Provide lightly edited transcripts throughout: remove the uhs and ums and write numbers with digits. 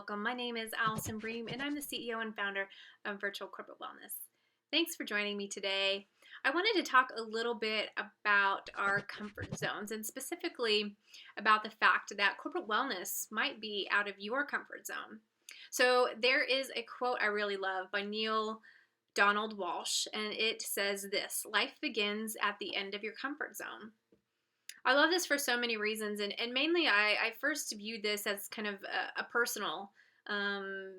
welcome. My name is Allison Bream, and I'm the CEO and founder of Virtual Corporate Wellness. Thanks for joining me today. I wanted to talk a little bit about our comfort zones and specifically about the fact that corporate wellness might be out of your comfort zone. So there is a quote I really love by Neil Donald Walsh, and it says this: "Life begins at the end of your comfort zone." I love this for so many reasons, and mainly I first viewed this as kind of a personal um,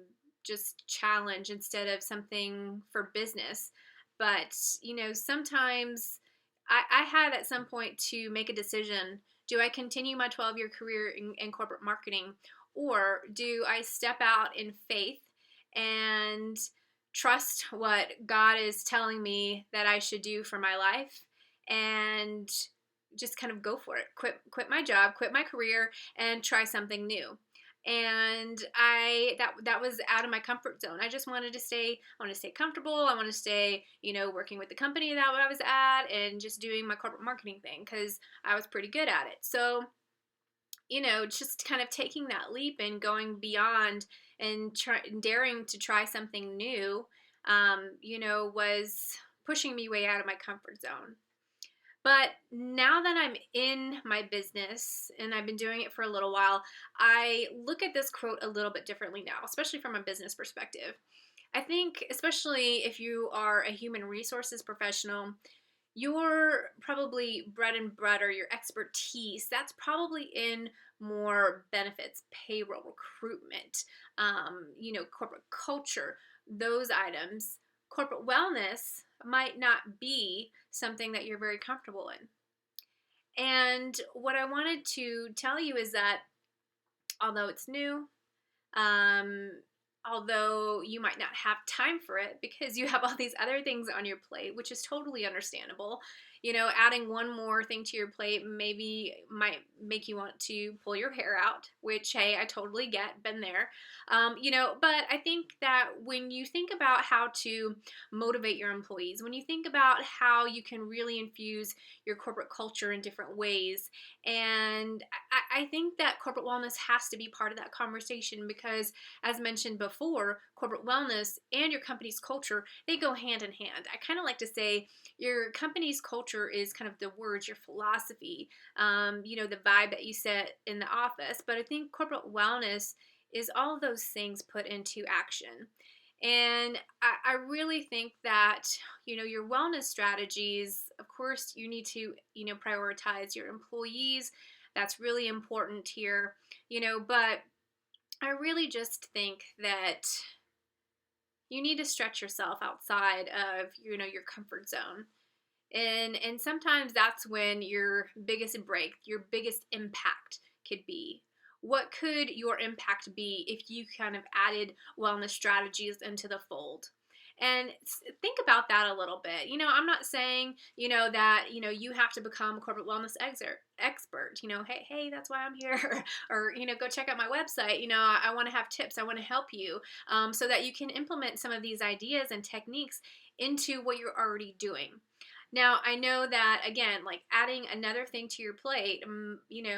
just challenge instead of something for business. But, sometimes I had at some point to make a decision. Do I continue my 12-year career in corporate marketing, or do I step out in faith and trust what God is telling me that I should do for my life and just kind of go for it? Quit my job, quit my career, and try something new. And that was out of my comfort zone. I just wanted to stay. I want to stay comfortable. I want to stay, working with the company that I was at and just doing my corporate marketing thing because I was pretty good at it. So, just kind of taking that leap and going beyond and daring to try something new, was pushing me way out of my comfort zone. But now that I'm in my business and I've been doing it for a little while, I look at this quote a little bit differently now, especially from a business perspective. I think, especially if you are a human resources professional, your probably bread and butter, your expertise, that's probably in more benefits, payroll, recruitment, corporate culture, those items. Corporate wellness might not be something that you're very comfortable in. And what I wanted to tell you is that although it's new, although you might not have time for it because you have all these other things on your plate, which is totally understandable. Adding one more thing to your plate maybe might make you want to pull your hair out, which, hey, I totally get, been there. But I think that when you think about how to motivate your employees, when you think about how you can really infuse your corporate culture in different ways, and I think that corporate wellness has to be part of that conversation because, as mentioned before, corporate wellness and your company's culture, they go hand in hand. I kind of like to say your company's culture is kind of the words, your philosophy, the vibe that you set in the office. But I think corporate wellness is all of those things put into action. And I really think that, your wellness strategies, of course, you need to, prioritize your employees. That's really important here, but I really just think that you need to stretch yourself outside of, your comfort zone. And sometimes that's when your biggest break, your biggest impact could be. What could your impact be if you kind of added wellness strategies into the fold? And think about that a little bit. I'm not saying, that, you have to become a corporate wellness expert. Hey, that's why I'm here. Or, go check out my website. I want to have tips. I want to help you so that you can implement some of these ideas and techniques into what you're already doing. Now, I know that, again, like adding another thing to your plate,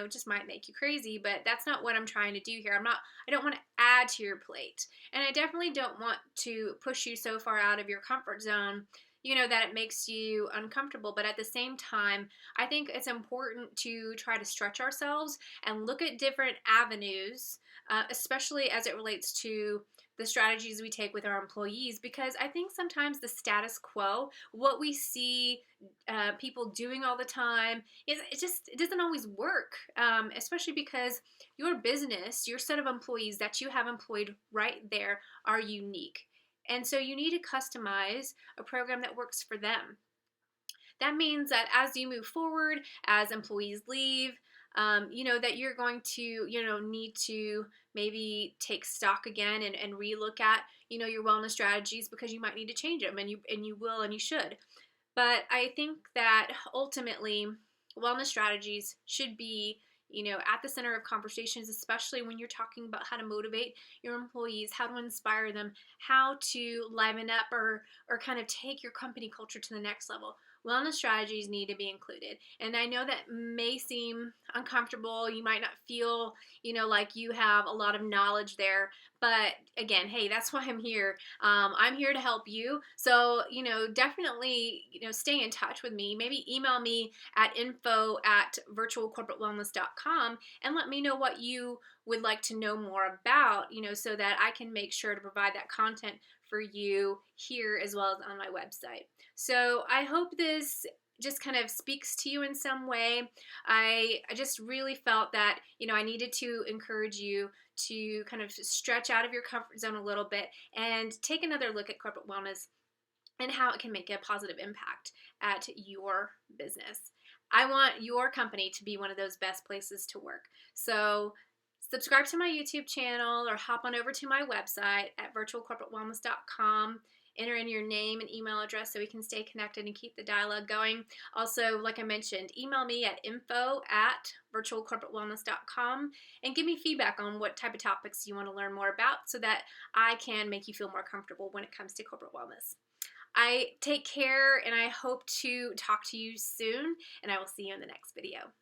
just might make you crazy, but that's not what I'm trying to do here. I don't want to add to your plate. And I definitely don't want to push you so far out of your comfort zone, that it makes you uncomfortable. But at the same time, I think it's important to try to stretch ourselves and look at different avenues, especially as it relates to the strategies we take with our employees, because I think sometimes the status quo, what we see people doing all the time, it doesn't always work, especially because your business, your set of employees that you have employed right there are unique. And so you need to customize a program that works for them. That means that as you move forward, as employees leave, that you're going to, need to maybe take stock again and relook at, your wellness strategies because you might need to change them, and you will and you should. But I think that ultimately wellness strategies should be, at the center of conversations, especially when you're talking about how to motivate your employees, how to inspire them, how to liven up or kind of take your company culture to the next level. wellness strategies need to be included. And I know that may seem uncomfortable. You might not feel, like you have a lot of knowledge there. But again, hey, that's why I'm here. I'm here to help you. So, definitely, stay in touch with me. Maybe email me at info@virtualcorporatewellness.com and let me know what you would like to know more about, so that I can make sure to provide that content for you here as well as on my website. So I hope this just kind of speaks to you in some way. I just really felt that, I needed to encourage you to kind of stretch out of your comfort zone a little bit and take another look at corporate wellness and how it can make a positive impact at your business. I want your company to be one of those best places to work. So subscribe to my YouTube channel or hop on over to my website at virtualcorporatewellness.com. Enter in your name and email address so we can stay connected and keep the dialogue going. Also, like I mentioned, email me at info@virtualcorporatewellness.com and give me feedback on what type of topics you want to learn more about so that I can make you feel more comfortable when it comes to corporate wellness. I take care and I hope to talk to you soon, and I will see you in the next video.